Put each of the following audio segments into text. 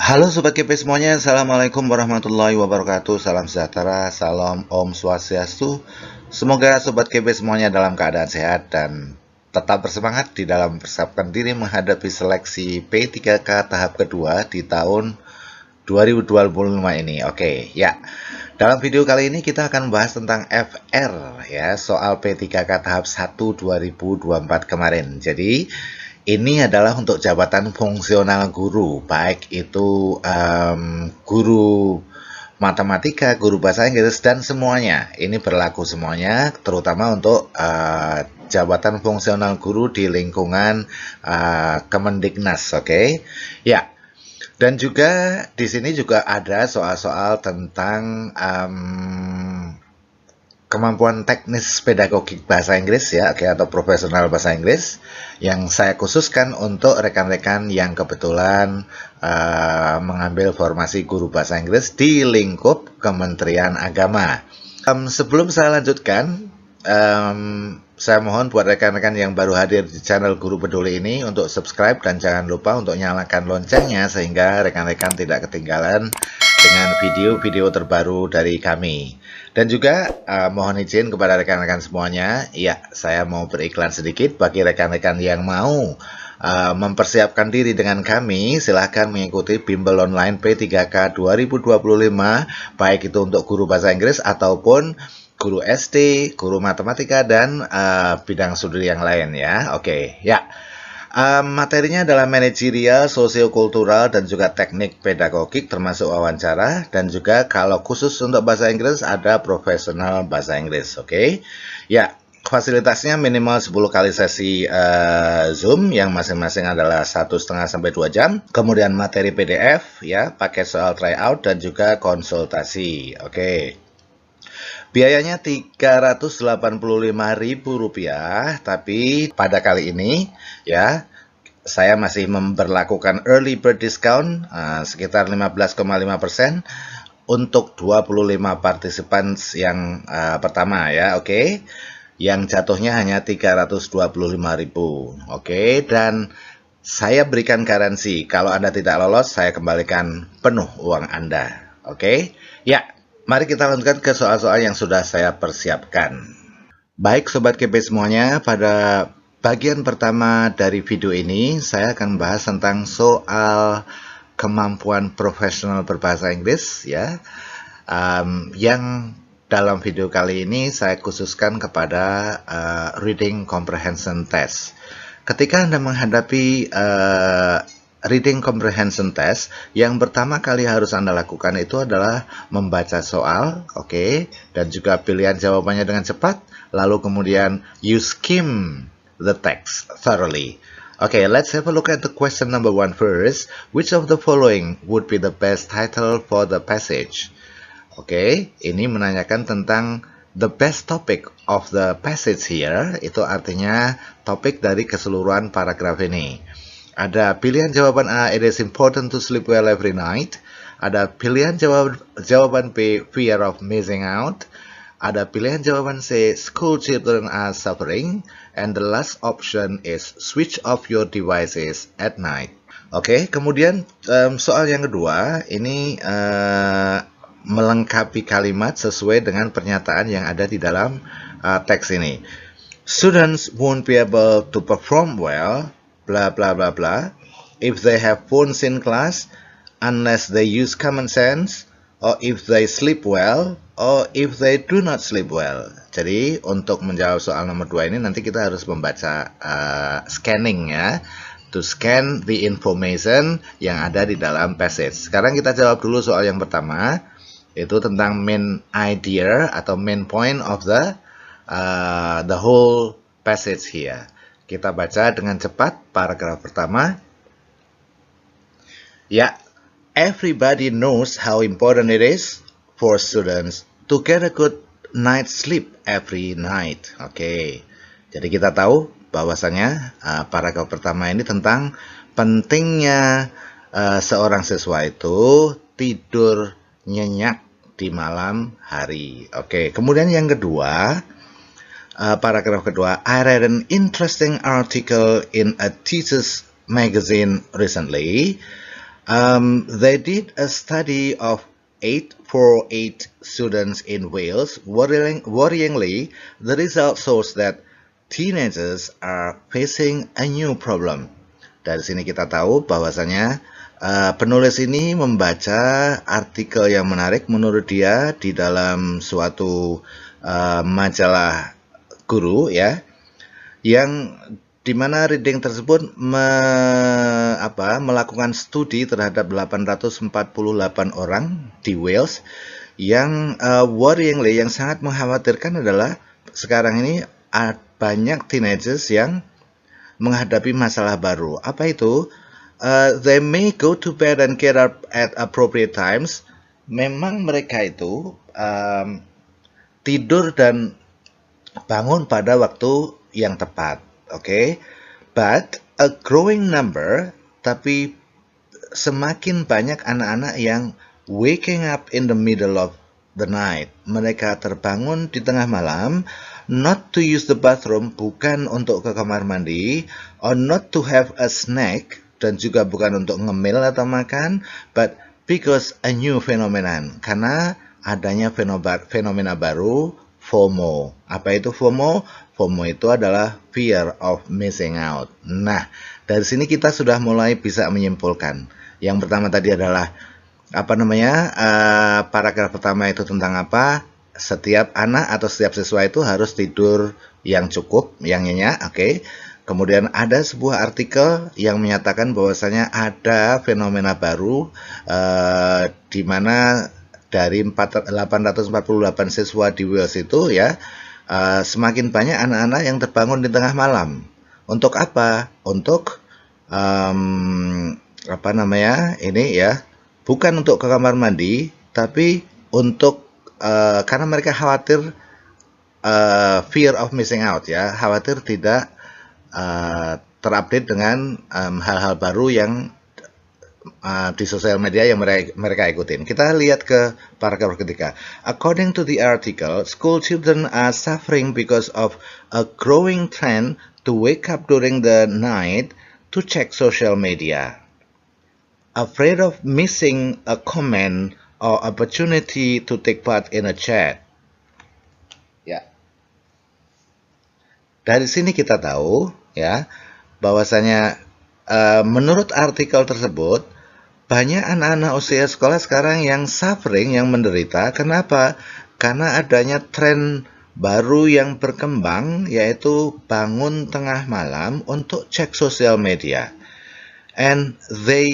Halo Sobat KP semuanya, Assalamualaikum warahmatullahi wabarakatuh. Salam sejahtera, salam Om Swastiastu. Semoga Sobat KP semuanya dalam keadaan sehat dan tetap bersemangat di dalam mempersiapkan diri menghadapi seleksi P3K tahap kedua di tahun 2025 ini. Oke, ya. Dalam video kali ini kita akan membahas tentang FR ya, soal P3K tahap 1 2024 kemarin. Jadi ini adalah untuk jabatan fungsional guru, baik itu guru matematika, guru bahasa Inggris, dan semuanya. Ini berlaku semuanya, terutama untuk jabatan fungsional guru di lingkungan Kemendiknas, oke? Ya, dan juga di sini juga ada soal-soal tentang kemampuan teknis pedagogik bahasa Inggris ya, oke, atau profesional bahasa Inggris yang saya khususkan untuk rekan-rekan yang kebetulan mengambil formasi guru bahasa Inggris di lingkup Kementerian Agama. Sebelum saya lanjutkan, saya mohon buat rekan-rekan yang baru hadir di channel Guru Peduli ini untuk subscribe dan jangan lupa untuk nyalakan loncengnya sehingga rekan-rekan tidak ketinggalan dengan video-video terbaru dari kami. Dan juga mohon izin kepada rekan-rekan semuanya, ya saya mau beriklan sedikit bagi rekan-rekan yang mau mempersiapkan diri dengan kami, silahkan mengikuti bimbel online P3K 2025, baik itu untuk guru bahasa Inggris ataupun guru SD, guru matematika, dan bidang studi yang lain ya. Oke, ya. Materinya adalah manajerial, sosiokultural, dan juga teknik pedagogik termasuk wawancara, dan juga kalau khusus untuk bahasa Inggris ada profesional bahasa Inggris, oke? Ya, fasilitasnya minimal 10 kali sesi Zoom yang masing-masing adalah 1,5 sampai 2 jam. Kemudian materi PDF ya, pakai soal tryout dan juga konsultasi, oke? Biayanya Rp385.000, tapi pada kali ini ya saya masih memberlakukan early bird discount sekitar 15,5% untuk 25 partisipan yang pertama ya, oke. Yang jatuhnya hanya Rp325.000, oke. Dan saya berikan garansi kalau Anda tidak lolos saya kembalikan penuh uang Anda, oke. Ya. Mari kita lanjutkan ke soal-soal yang sudah saya persiapkan. Baik Sobat KP semuanya, pada bagian pertama dari video ini saya akan bahas tentang soal kemampuan profesional berbahasa Inggris ya, yang dalam video kali ini saya khususkan kepada reading comprehension test. Ketika Anda menghadapi reading comprehension test, yang pertama kali harus Anda lakukan itu adalah membaca soal, oke, dan juga pilihan jawabannya dengan cepat, lalu kemudian you skim the text thoroughly. Okay, let's have a look at the question number 1 first. Which of the following would be the best title for the passage? Oke, ini menanyakan tentang the best topic of the passage here, itu artinya topik dari keseluruhan paragraf ini. Ada pilihan jawaban A, it is important to sleep well every night. Ada pilihan jawaban B, fear of missing out. Ada pilihan jawaban C, school children are suffering. And the last option is switch off your devices at night. Oke, kemudian soal yang kedua, ini melengkapi kalimat sesuai dengan pernyataan yang ada di dalam teks ini. Students won't be able to perform well, blah blah blah blah, if they have phones in class, unless they use common sense, or if they sleep well, or if they do not sleep well. Jadi untuk menjawab soal nomor 2 ini nanti kita harus membaca scanning ya, to scan the information yang ada di dalam passage. Sekarang kita jawab dulu soal yang pertama, itu tentang main idea atau main point of the whole passage here. Kita baca dengan cepat paragraf pertama. Ya, everybody knows how important it is for students to get a good night's sleep every night. Oke, jadi kita tahu bahwasanya paragraf pertama ini tentang pentingnya seorang siswa itu tidur nyenyak di malam hari. Oke, kemudian yang kedua, paragraf kedua, I read an interesting article in a teacher's magazine recently. They did a study of 848 students in Wales. Worryingly, the result shows that teenagers are facing a new problem. Dari sini kita tahu bahwasanya penulis ini membaca artikel yang menarik menurut dia di dalam suatu majalah guru ya, yang di mana reading tersebut melakukan studi terhadap 848 orang di Wales yang worryingly, yang sangat mengkhawatirkan adalah sekarang ini banyak teenagers yang menghadapi masalah baru. Apa itu? They may go to bed and get up at appropriate times. Memang mereka itu tidur dan bangun pada waktu yang tepat. Okay, but a growing number, tapi semakin banyak anak-anak yang waking up in the middle of the night. Mereka terbangun di tengah malam, not to use the bathroom, bukan untuk ke kamar mandi, or not to have a snack, dan juga bukan untuk ngemil atau makan, but because a new phenomenon, karena adanya fenomena baru, FOMO. Apa itu FOMO? FOMO itu adalah fear of missing out. Nah, dari sini kita sudah mulai bisa menyimpulkan. Yang pertama tadi adalah paragraf pertama itu tentang apa? Setiap anak atau setiap siswa itu harus tidur yang cukup, yang nyenyak, oke. Kemudian ada sebuah artikel yang menyatakan bahwasanya ada fenomena baru di mana dari 848 siswa di Wales itu ya, semakin banyak anak-anak yang terbangun di tengah malam. Untuk apa? Untuk ini ya, bukan untuk ke kamar mandi, tapi untuk karena mereka khawatir fear of missing out ya, khawatir tidak terupdate dengan hal-hal baru yang di sosial media yang mereka ikutin. Kita lihat ke paragraf ketiga. According to the article, school children are suffering because of a growing trend to wake up during the night to check social media. Afraid of missing a comment or opportunity to take part in a chat. Ya. Dari sini kita tahu ya bahwasanya menurut artikel tersebut banyak anak-anak usia sekolah sekarang yang suffering, yang menderita. Kenapa? Karena adanya tren baru yang berkembang, yaitu bangun tengah malam untuk cek sosial media. And they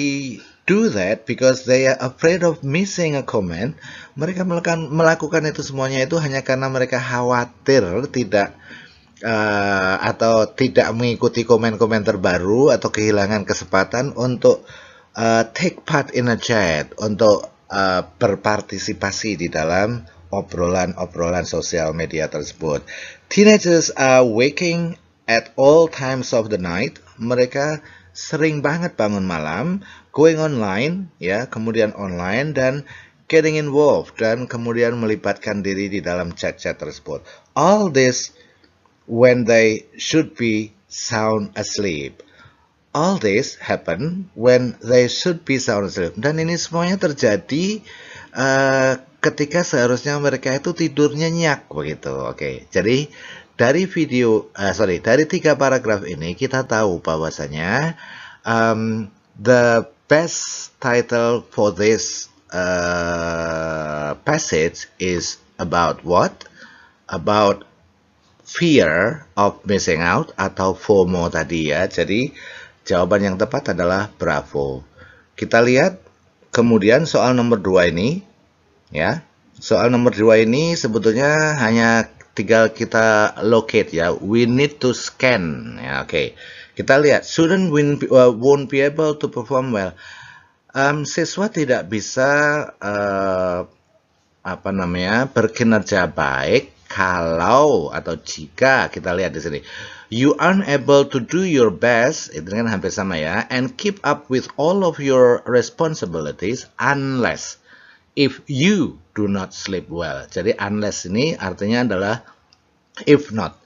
do that because they are afraid of missing a comment. Mereka melakukan itu semuanya itu hanya karena mereka khawatir tidak mengikuti komen-komen terbaru atau kehilangan kesempatan untuk take part in a chat, untuk berpartisipasi di dalam obrolan sosial media tersebut. Teenagers are waking at all times of the night. Mereka sering banget bangun malam, going online, ya, kemudian online dan getting involved, dan kemudian melibatkan diri di dalam chat-chat tersebut. All this when they should be sound asleep. All this happen when they should be sound asleep. Dan ini semuanya terjadi ketika seharusnya mereka itu tidur nyenyak begitu. Oke. Jadi dari dari 3 paragraf ini kita tahu bahwasanya the best title for this passage is about what? About fear of missing out atau FOMO tadi ya. Jadi jawaban yang tepat adalah bravo. Kita lihat kemudian soal nomor 2 ini ya. Soal nomor 2 ini sebetulnya hanya tinggal kita locate ya. We need to scan ya. Oke. Kita lihat student won't be able to perform well. Siswa tidak bisa berkinerja baik kalau atau jika, kita lihat di sini, you aren't able to do your best, itu kan hampir sama ya, and keep up with all of your responsibilities unless, if you do not sleep well. Jadi unless ini artinya adalah if not.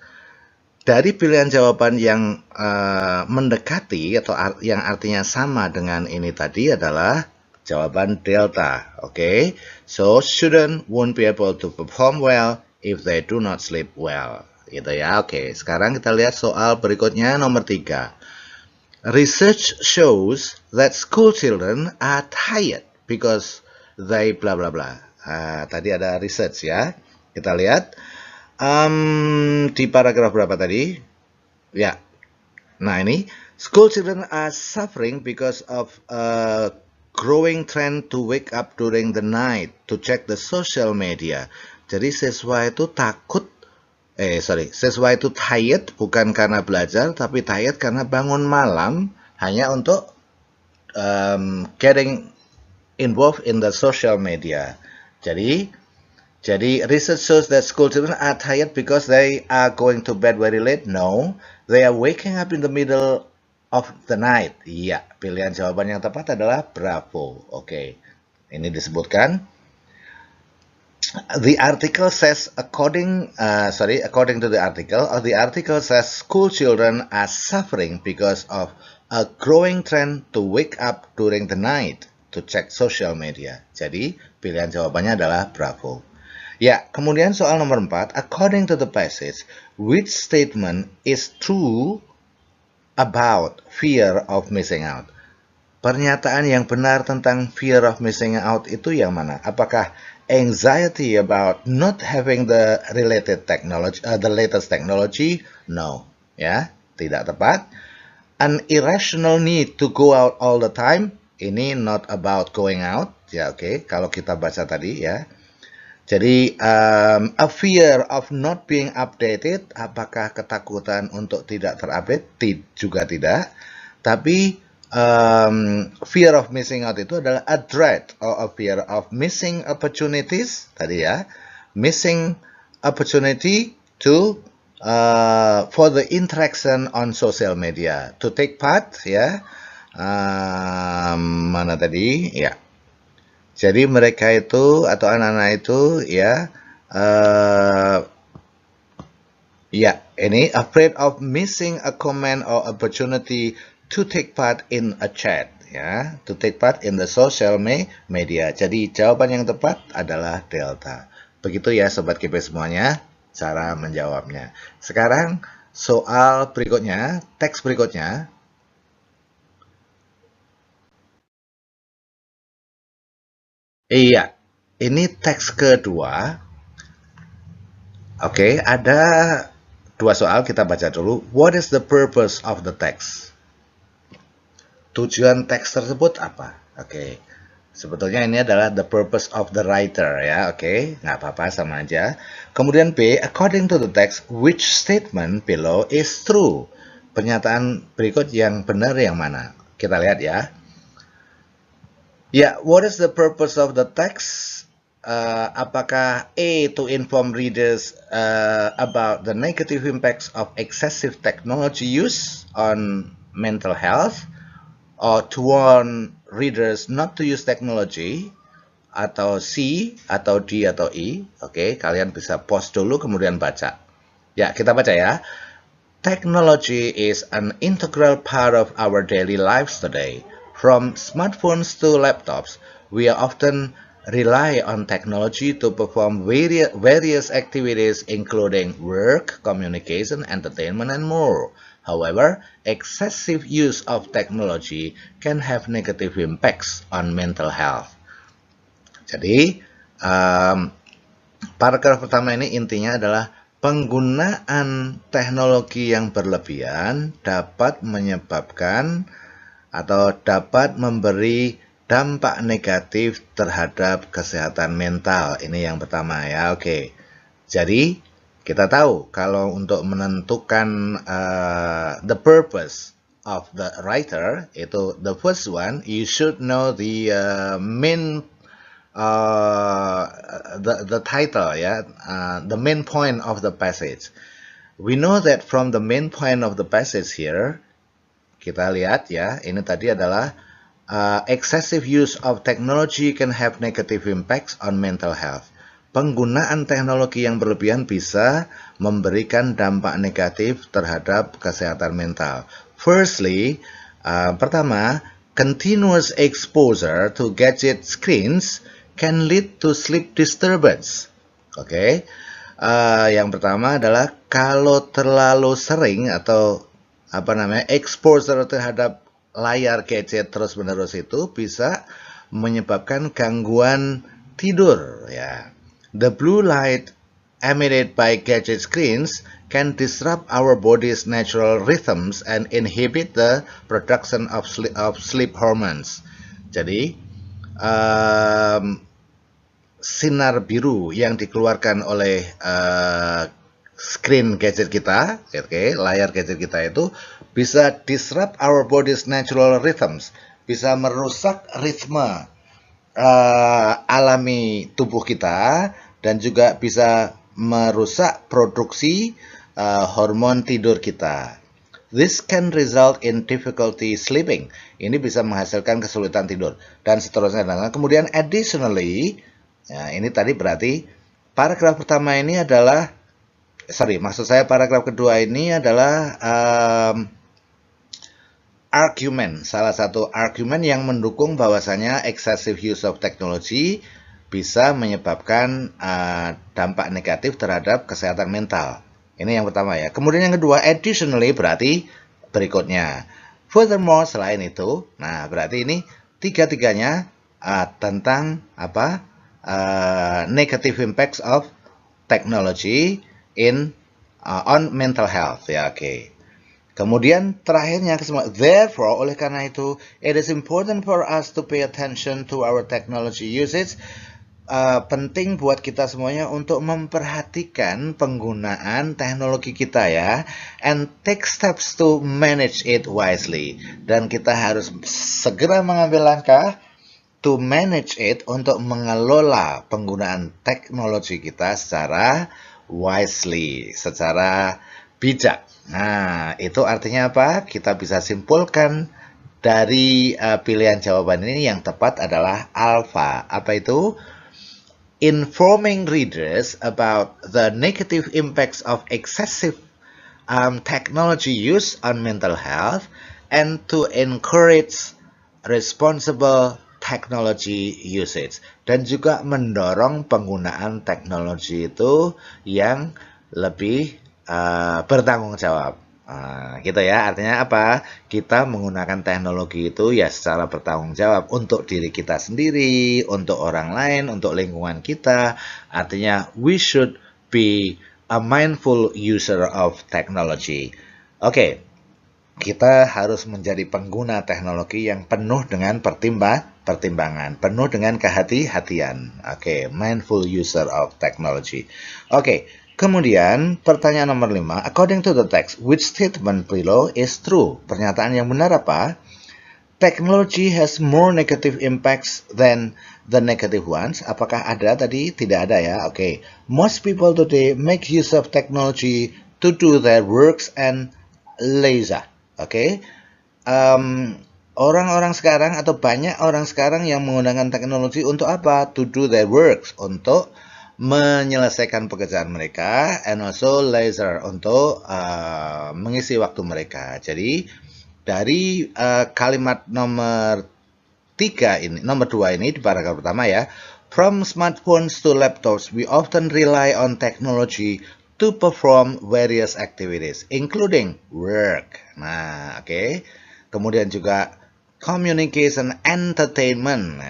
dari pilihan jawaban yang mendekati atau yang artinya sama dengan ini tadi adalah jawaban delta. Oke, so student won't be able to perform well if they do not sleep well. Gitu ya. Oke, sekarang kita lihat soal berikutnya nomor 3. Research shows that school children are tired because they bla bla bla. Tadi ada research ya. Kita lihat di paragraf berapa tadi? Ya. Nah ini, school children are suffering because of a growing trend to wake up during the night to check the social media. Jadi siswa itu siswa itu tired bukan karena belajar, tapi tired karena bangun malam hanya untuk getting involved in the social media. Jadi research shows that school children are tired because they are going to bed very late. No, they are waking up in the middle of the night. Iya, pilihan jawaban yang tepat adalah bravo. Oke, ini disebutkan. The article says according to the article says school children are suffering because of a growing trend to wake up during the night to check social media. Jadi, pilihan jawabannya adalah bravo. Ya, kemudian soal nomor 4, according to the passage, which statement is true about fear of missing out? Pernyataan yang benar tentang fear of missing out itu yang mana? Apakah anxiety about not having the related technology, the latest technology? No, ya, tidak tepat. An irrational need to go out all the time? Ini not about going out, ya oke. Kalau kita baca tadi ya. Jadi, a fear of not being updated, apakah ketakutan untuk tidak terupdate? Juga tidak. Tapi, fear of missing out itu adalah a dread or a fear of missing opportunities. Tadi ya, missing opportunity to for the interaction on social media. To take part, ya. Mana tadi? Ya. Jadi mereka itu atau anak-anak itu ya, ini afraid of missing a comment or opportunity to take part in a chat, ya, to take part in the social media. Jadi jawaban yang tepat adalah delta. Begitu ya sobat KP semuanya, cara menjawabnya. Sekarang soal berikutnya, teks berikutnya. Iya, ini teks kedua. Oke, ada dua soal, kita baca dulu. What is the purpose of the text? Tujuan teks tersebut apa? Oke, sebetulnya ini adalah the purpose of the writer ya. Oke, nggak apa-apa, sama aja. Kemudian B, according to the text, which statement below is true? Pernyataan berikut yang benar yang mana? Kita lihat ya. Ya, what is the purpose of the text? Apakah A, to inform readers about the negative impacts of excessive technology use on mental health, or to warn readers not to use technology, atau C, atau D, atau E? Oke, kalian bisa pause dulu kemudian baca. Ya, kita baca ya. Technology is an integral part of our daily lives today. From smartphones to laptops, we often rely on technology to perform various activities including work, communication, entertainment, and more. However, excessive use of technology can have negative impacts on mental health. Jadi, paragraf pertama ini intinya adalah penggunaan teknologi yang berlebihan dapat menyebabkan atau dapat memberi dampak negatif terhadap kesehatan mental. Ini yang pertama ya, oke. Jadi, kita tahu kalau untuk menentukan the purpose of the writer, itu the first one, you should know the main the title ya, the main point of the passage. We know that from the main point of the passage here, kita lihat ya, ini tadi adalah excessive use of technology can have negative impacts on mental health. penggunaan teknologi yang berlebihan bisa memberikan dampak negatif terhadap kesehatan mental. Firstly, pertama, continuous exposure to gadget screens can lead to sleep disturbance. Oke. Yang pertama adalah kalau terlalu sering atau exposure terhadap layar gadget terus-menerus itu bisa menyebabkan gangguan tidur ya. The blue light emitted by gadget screens can disrupt our body's natural rhythms and inhibit the production of sleep hormones. Jadi, sinar biru yang dikeluarkan oleh screen gadget kita, layar gadget kita itu bisa disrupt our body's natural rhythms, bisa merusak ritme alami tubuh kita dan juga bisa merusak produksi hormon tidur kita. This can result in difficulty sleeping. Ini bisa menghasilkan kesulitan tidur dan seterusnya. Kemudian additionally, ya, ini tadi berarti paragraf pertama ini adalah, paragraf kedua ini adalah argumen, salah satu argumen yang mendukung bahwasanya excessive use of technology bisa menyebabkan dampak negatif terhadap kesehatan mental. Ini yang pertama ya. Kemudian yang kedua, additionally berarti berikutnya. Furthermore, selain itu, nah berarti ini tiga-tiganya tentang apa? Negative impacts of technology on mental health ya, oke. Kemudian terakhirnya, therefore, oleh karena itu, it is important for us to pay attention to our technology usage. Penting buat kita semuanya untuk memperhatikan penggunaan teknologi kita ya, and take steps to manage it wisely. Dan kita harus segera mengambil langkah to manage it, untuk mengelola penggunaan teknologi kita secara wisely, secara bijak. Nah, itu artinya apa? Kita bisa simpulkan dari pilihan jawaban ini yang tepat adalah alpha. Apa itu? Informing readers about the negative impacts of excessive technology use on mental health and to encourage responsible technology usage, dan juga mendorong penggunaan teknologi itu yang lebih bertanggung jawab. Gitu ya, artinya apa? Kita menggunakan teknologi itu ya secara bertanggung jawab untuk diri kita sendiri, untuk orang lain, untuk lingkungan kita. Artinya we should be a mindful user of technology. Oke, kita harus menjadi pengguna teknologi yang penuh dengan pertimbangan, penuh dengan kehati-hatian. Oke, mindful user of technology. Oke. Kemudian pertanyaan nomor 5, according to the text, which statement below is true? Pernyataan yang benar apa? Technology has more negative impacts than the negative ones. Apakah ada tadi? Tidak ada ya. Oke. Most people today make use of technology to do their works and leisure. Oke. Orang-orang sekarang atau banyak orang sekarang yang menggunakan teknologi untuk apa? To do their works, untuk menyelesaikan pekerjaan mereka, and also leisure, untuk mengisi waktu mereka. Jadi dari kalimat nomor 2 ini di paragraf pertama ya, from smartphones to laptops, we often rely on technology to perform various activities, including work. Nah, oke. Kemudian juga communication, entertainment.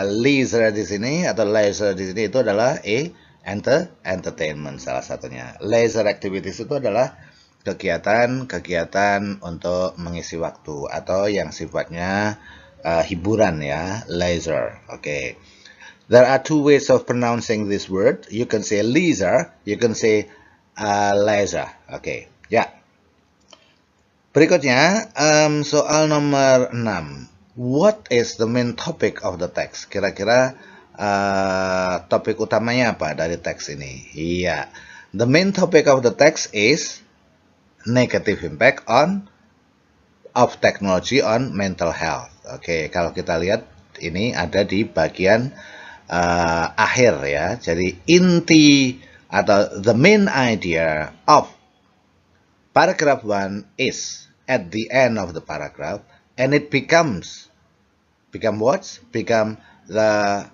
Leisure di sini atau leisure di sini itu adalah entertainment salah satunya. Leisure activities itu adalah kegiatan-kegiatan untuk mengisi waktu atau yang sifatnya hiburan ya, leisure. Oke. There are two ways of pronouncing this word. You can say leisure, you can say leisure. Oke. Ya. Berikutnya, soal nomor 6. What is the main topic of the text? Kira-kira topik utamanya apa dari teks ini? Iya. The main topic of the text is negative impact of technology on mental health. Oke, kalau kita lihat ini ada di bagian akhir ya. Jadi inti atau the main idea of paragraph 1 is at the end of the paragraph, and it become what? Become the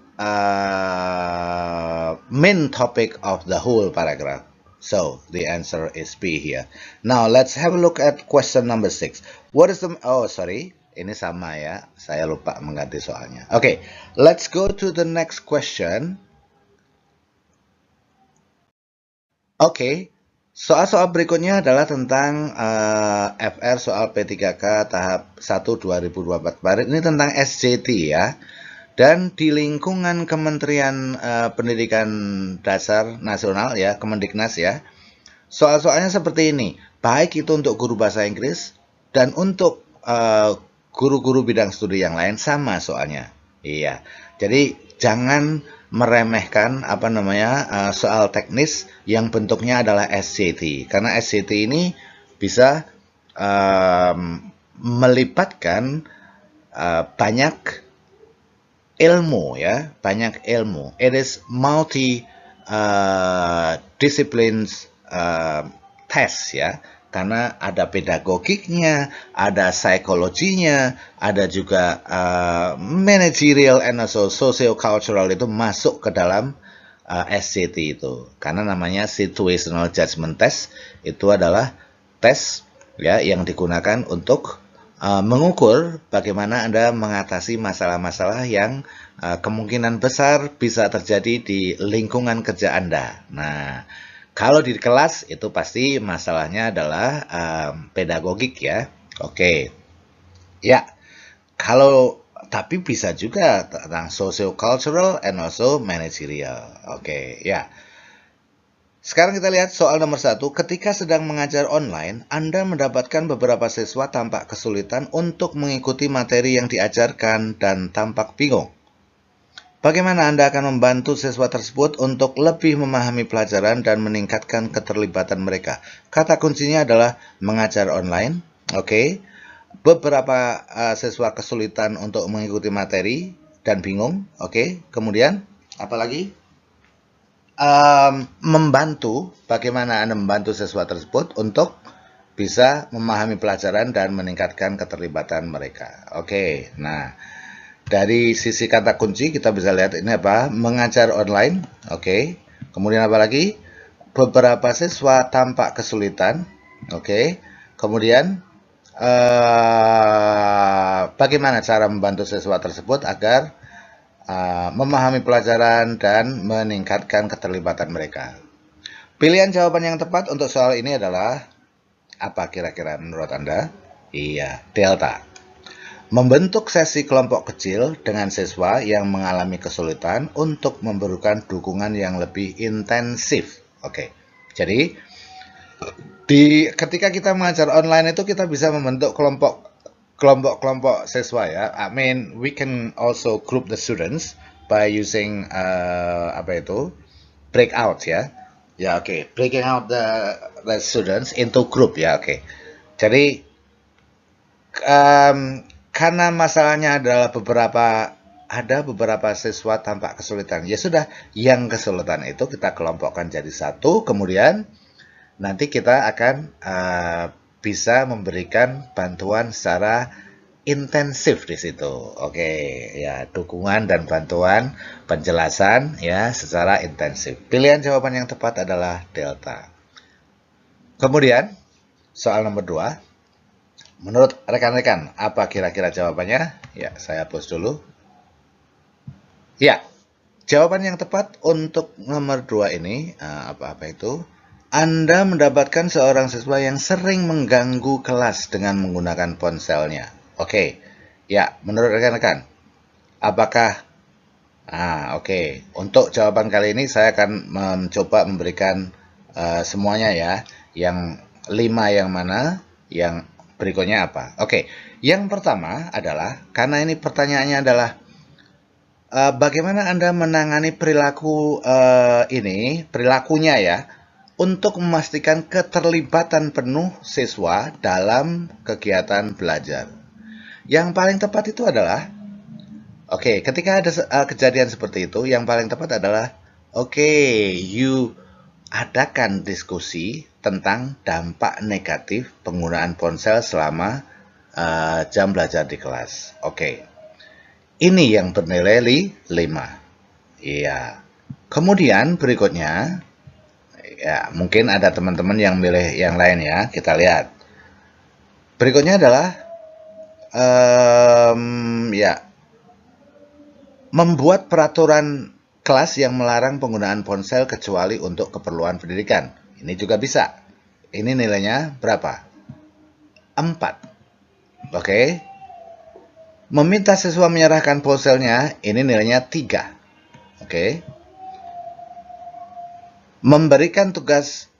main topic of the whole paragraph. So the answer is B here. Now let's have a look at question number 6. What is the ini sama ya. Saya lupa mengganti soalnya. Okay, let's go to the next question. Okay, soal-soal berikutnya adalah tentang FR soal P3K tahap 1 2024 kemarin. Ini tentang SJT ya. Dan di lingkungan Kementerian Pendidikan Dasar Nasional ya, Kemendiknas ya, soal-soalnya seperti ini, baik itu untuk guru bahasa Inggris dan untuk guru-guru bidang studi yang lain sama soalnya. Iya, jadi jangan meremehkan soal teknis yang bentuknya adalah SJT, karena SJT ini bisa melibatkan banyak ilmu ya, banyak ilmu. It is multi disciplines test ya, karena ada pedagogiknya, ada psikologinya, ada juga managerial and also socio-cultural itu masuk ke dalam SJT itu. Karena namanya situational judgment test, itu adalah tes ya yang digunakan untuk mengukur bagaimana Anda mengatasi masalah-masalah yang kemungkinan besar bisa terjadi di lingkungan kerja Anda. Nah, kalau di kelas itu pasti masalahnya adalah pedagogik ya. Oke. Ya, tapi bisa juga tentang socio-cultural and also managerial. Oke, ya. Sekarang kita lihat soal nomor 1. Ketika sedang mengajar online, Anda mendapatkan beberapa siswa tampak kesulitan untuk mengikuti materi yang diajarkan dan tampak bingung. Bagaimana Anda akan membantu siswa tersebut untuk lebih memahami pelajaran dan meningkatkan keterlibatan mereka? Kata kuncinya adalah mengajar online. Oke. Beberapa siswa kesulitan untuk mengikuti materi dan bingung. Oke. Kemudian, apa lagi? Membantu, bagaimana Anda membantu siswa tersebut untuk bisa memahami pelajaran dan meningkatkan keterlibatan mereka. Oke, nah dari sisi kata kunci kita bisa lihat ini apa? Mengajar online. Oke, kemudian apa lagi? Beberapa siswa tampak kesulitan. Oke, kemudian bagaimana cara membantu siswa tersebut agar memahami pelajaran dan meningkatkan keterlibatan mereka. Pilihan jawaban yang tepat untuk soal ini adalah apa kira-kira menurut Anda? Iya, delta. Membentuk sesi kelompok kecil dengan siswa yang mengalami kesulitan untuk memberikan dukungan yang lebih intensif. Oke, jadi ketika kita mengajar online itu kita bisa membentuk kelompok siswa ya. I mean, we can also group the students by using breakout ya. Ya oke, breaking out the students into group ya oke. Jadi karena masalahnya adalah ada beberapa siswa tampak kesulitan. Ya sudah, yang kesulitan itu kita kelompokkan jadi satu, kemudian nanti kita akan bisa memberikan bantuan secara intensif di situ. Oke, ya dukungan dan bantuan penjelasan ya secara intensif. Pilihan jawaban yang tepat adalah delta. Kemudian soal nomor 2. Menurut rekan-rekan, apa kira-kira jawabannya? Ya, saya hapus dulu. Ya, jawaban yang tepat untuk nomor 2 ini apa itu? Anda mendapatkan seorang siswa yang sering mengganggu kelas dengan menggunakan ponselnya. Oke, ya menurut rekan-rekan, apakah? Oke. Untuk jawaban kali ini saya akan mencoba memberikan semuanya ya. Yang 5 yang mana, yang berikutnya apa? Oke, yang pertama adalah, karena ini pertanyaannya adalah bagaimana Anda menangani perilakunya ya, untuk memastikan keterlibatan penuh siswa dalam kegiatan belajar. Yang paling tepat itu adalah Oke, ketika ada kejadian seperti itu, yang paling tepat adalah, oke, you adakan diskusi tentang dampak negatif penggunaan ponsel selama jam belajar di kelas. Oke, ini yang bernilai 5. Iya. Kemudian berikutnya, ya mungkin ada teman-teman yang milih yang lain ya. Kita lihat. Berikutnya adalah ya membuat peraturan kelas yang melarang penggunaan ponsel kecuali untuk keperluan pendidikan. Ini juga bisa. Ini nilainya berapa? 4. Oke. Meminta siswa menyerahkan ponselnya, ini nilainya 3. Oke. Memberikan tugas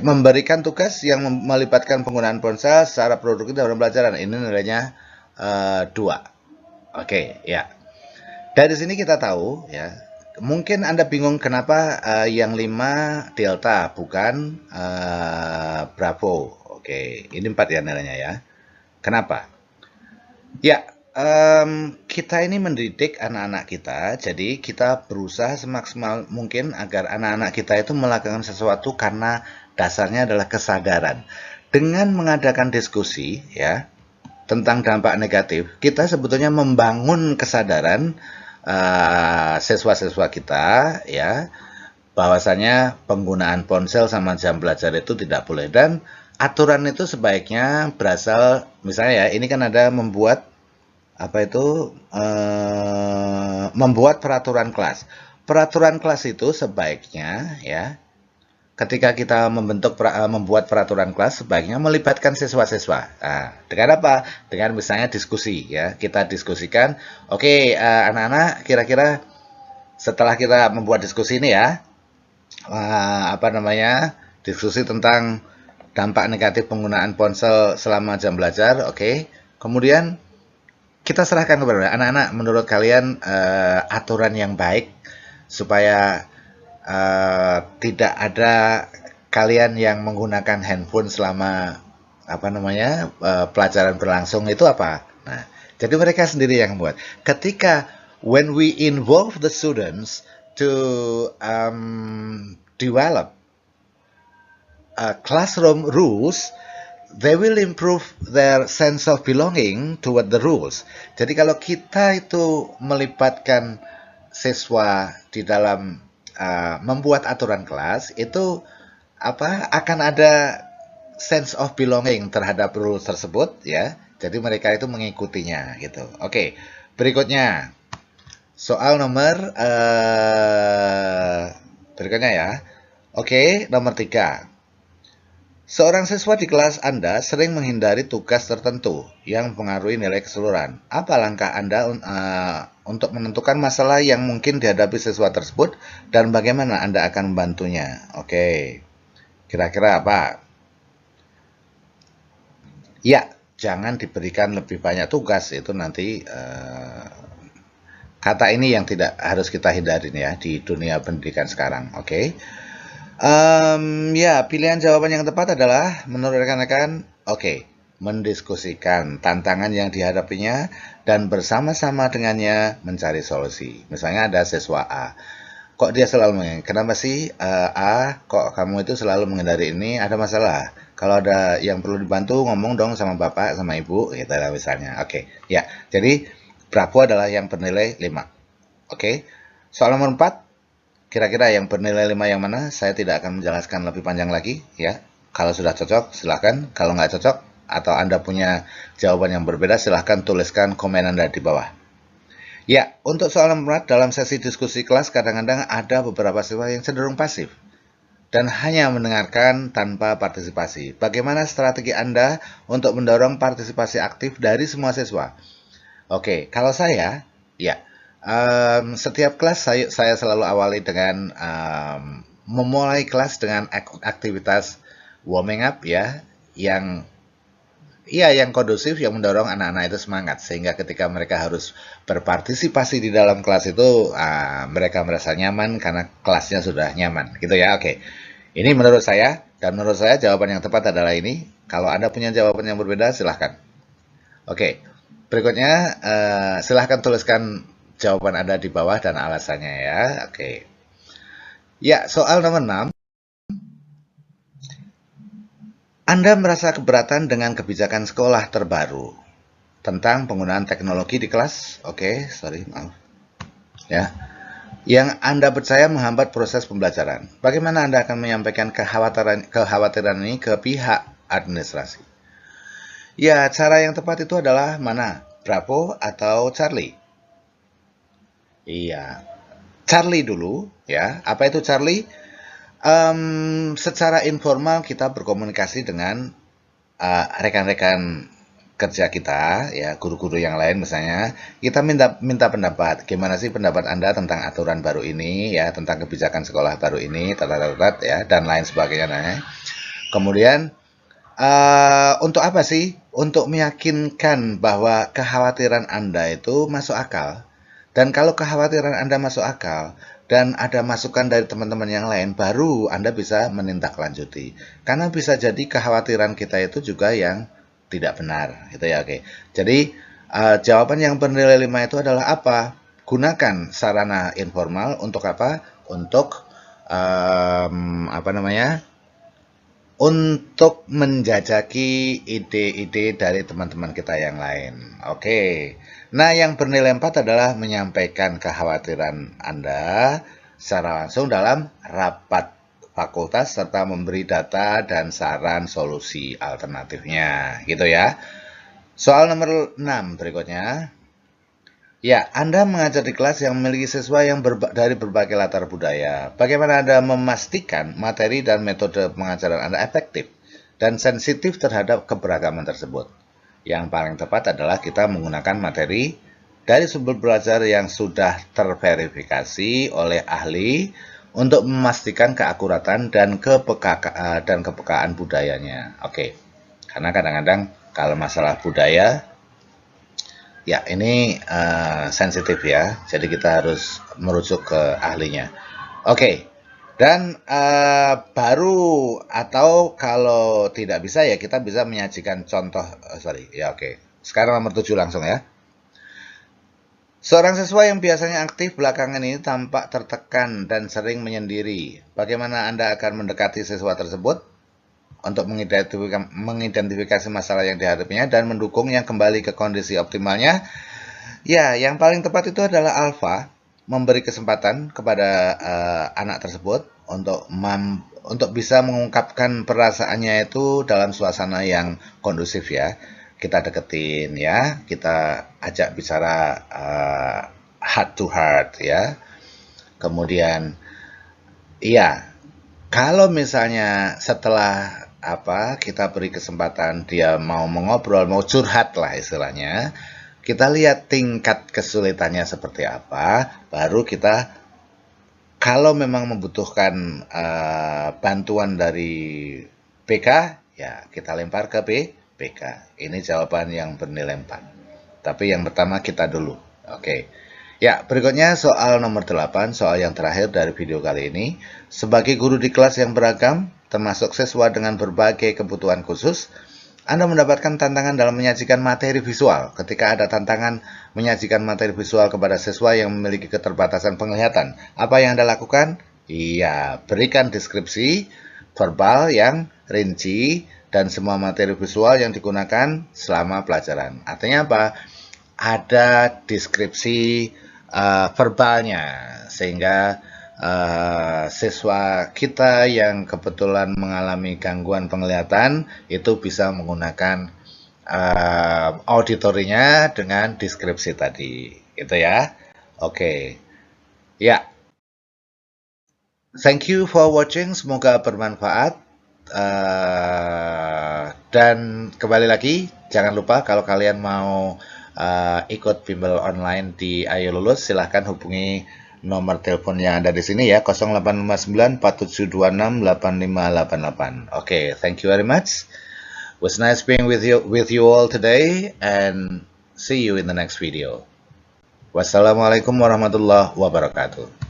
memberikan tugas yang melibatkan penggunaan ponsel secara produktif dalam pelajaran, ini nilainya 2. Oke, ya. Dari sini kita tahu ya, mungkin Anda bingung kenapa yang 5 delta bukan Bravo. Oke, ini 4 ya nilainya ya. Kenapa? Ya, kita ini mendidik anak-anak kita, jadi kita berusaha semaksimal mungkin agar anak-anak kita itu melakukan sesuatu karena dasarnya adalah kesadaran. Dengan mengadakan diskusi ya tentang dampak negatif, kita sebetulnya membangun kesadaran siswa-siswa kita ya, bahwasanya penggunaan ponsel sama jam belajar itu tidak boleh, dan aturan itu sebaiknya berasal, misalnya ya, ini kan ada membuat membuat peraturan kelas. Peraturan kelas itu sebaiknya ya, ketika kita membuat peraturan kelas, sebaiknya melibatkan siswa-siswa. Nah, dengan apa? Dengan misalnya diskusi ya. Kita diskusikan, oke, anak-anak, kira-kira setelah kita membuat diskusi ini ya, diskusi tentang dampak negatif penggunaan ponsel selama jam belajar, oke. Kemudian kita serahkan kepada anak-anak, menurut kalian aturan yang baik supaya tidak ada kalian yang menggunakan handphone selama pelajaran berlangsung itu apa? Nah, jadi mereka sendiri yang membuat. Ketika when we involve the students to develop classroom rules, they will improve their sense of belonging toward the rules. Jadi kalau kita itu melibatkan siswa di dalam membuat aturan kelas, itu akan ada sense of belonging terhadap rules tersebut ya. Jadi mereka itu mengikutinya gitu. Oke, berikutnya soal nomor berikutnya ya. Oke, nomor 3. Seorang siswa di kelas Anda sering menghindari tugas tertentu yang mempengaruhi nilai keseluruhan. Apa langkah Anda untuk menentukan masalah yang mungkin dihadapi siswa tersebut dan bagaimana Anda akan membantunya? Oke, kira-kira apa? Ya, jangan diberikan lebih banyak tugas, itu nanti kata ini yang tidak harus kita hindarin ya di dunia pendidikan sekarang. Oke. Ya, pilihan jawaban yang tepat adalah menurut rekan-rekan, mendiskusikan tantangan yang dihadapinya dan bersama-sama dengannya mencari solusi. Misalnya ada siswa A, kok dia selalu kenapa sih A, kok kamu itu selalu menghindari ini, ada masalah? Kalau ada yang perlu dibantu, ngomong dong sama bapak, sama ibu, gitu lah misalnya. Oke, ya, jadi Bravo adalah yang bernilai 5. Oke, soal nomor 4. Kira-kira yang bernilai 5 yang mana? Saya tidak akan menjelaskan lebih panjang lagi ya. Kalau sudah cocok silahkan, kalau nggak cocok atau Anda punya jawaban yang berbeda, silahkan tuliskan komen Anda di bawah. Ya, untuk soal nomor 4, dalam sesi diskusi kelas kadang-kadang ada beberapa siswa yang cenderung pasif dan hanya mendengarkan tanpa partisipasi. Bagaimana strategi Anda untuk mendorong partisipasi aktif dari semua siswa? Oke, kalau saya, ya, setiap kelas saya selalu awali dengan memulai kelas dengan aktivitas warming up ya, yang kondusif, yang mendorong anak-anak itu semangat, sehingga ketika mereka harus berpartisipasi di dalam kelas itu mereka merasa nyaman karena kelasnya sudah nyaman gitu ya. Oke, ini menurut saya, dan menurut saya jawaban yang tepat adalah ini. Kalau Anda punya jawaban yang berbeda silahkan. Oke. Berikutnya, silahkan tuliskan jawaban Anda di bawah dan alasannya ya. Oke. Ya, soal nomor 6. Anda merasa keberatan dengan kebijakan sekolah terbaru tentang penggunaan teknologi di kelas? Oke, sorry, maaf. Ya. Yang Anda percaya menghambat proses pembelajaran. Bagaimana Anda akan menyampaikan kekhawatiran ini ke pihak administrasi? Ya, cara yang tepat itu adalah mana? Bravo atau Charlie? Iya, Charlie dulu ya. Apa itu Charlie? Secara informal kita berkomunikasi dengan rekan-rekan kerja kita, ya guru-guru yang lain misalnya, kita minta pendapat. Gimana sih pendapat Anda tentang aturan baru ini, ya tentang kebijakan sekolah baru ini, ya dan lain sebagainya. Nah, kemudian untuk apa sih? Untuk meyakinkan bahwa kekhawatiran Anda itu masuk akal. Dan kalau kekhawatiran Anda masuk akal dan ada masukan dari teman-teman yang lain, baru Anda bisa menindaklanjuti. Karena bisa jadi kekhawatiran kita itu juga yang tidak benar, gitu ya. Oke. Jadi jawaban yang bernilai 5 itu adalah apa? Gunakan sarana informal untuk apa? Untuk untuk menjajaki ide-ide dari teman-teman kita yang lain. Oke. Nah, yang bernilai 4 adalah menyampaikan kekhawatiran Anda secara langsung dalam rapat fakultas serta memberi data dan saran solusi alternatifnya, gitu ya. Soal nomor 6 berikutnya. Ya, Anda mengajar di kelas yang memiliki siswa yang dari berbagai latar budaya. Bagaimana Anda memastikan materi dan metode pengajaran Anda efektif dan sensitif terhadap keberagaman tersebut? Yang paling tepat adalah kita menggunakan materi dari sumber belajar yang sudah terverifikasi oleh ahli untuk memastikan keakuratan dan kepekaan budayanya. Oke, karena kadang-kadang kalau masalah budaya, ya, ini sensitif ya, jadi kita harus merujuk ke ahlinya. Oke, dan baru atau kalau tidak bisa ya kita bisa menyajikan contoh, oke. Sekarang nomor 7 langsung ya. Seorang siswa yang biasanya aktif belakangan ini tampak tertekan dan sering menyendiri. Bagaimana Anda akan mendekati siswa tersebut untuk mengidentifikasi masalah yang dihadapinya dan mendukungnya kembali ke kondisi optimalnya? Ya, yang paling tepat itu adalah alfa, memberi kesempatan kepada anak tersebut untuk bisa mengungkapkan perasaannya itu dalam suasana yang kondusif ya. Kita deketin ya, kita ajak bicara heart to heart ya. Kemudian, iya, kalau misalnya setelah kita beri kesempatan dia mau mengobrol, mau curhat lah istilahnya, kita lihat tingkat kesulitannya seperti apa, baru kita kalau memang membutuhkan bantuan dari PK, ya kita lempar ke PK. Ini jawaban yang bernilai 4. Tapi yang pertama kita dulu. Oke. Ya, berikutnya soal nomor 8, soal yang terakhir dari video kali ini. Sebagai guru di kelas yang beragam, termasuk siswa dengan berbagai kebutuhan khusus, Anda mendapatkan tantangan dalam menyajikan materi visual. Ketika ada tantangan menyajikan materi visual kepada siswa yang memiliki keterbatasan penglihatan, apa yang Anda lakukan? Iya, berikan deskripsi verbal yang rinci dan semua materi visual yang digunakan selama pelajaran. Artinya apa? Ada deskripsi verbalnya, sehingga siswa kita yang kebetulan mengalami gangguan penglihatan itu bisa menggunakan auditorinya dengan deskripsi tadi, gitu ya. Oke. Ya. Thank you for watching, semoga bermanfaat. Dan kembali lagi, jangan lupa kalau kalian mau ikut bimbel online di Ayo Lulus, silahkan hubungi nomor telepon yang ada di sini ya, 0859 4726 8588. Oke, thank you very much. It was nice being with you all today, and see you in the next video. Wassalamualaikum warahmatullahi wabarakatuh.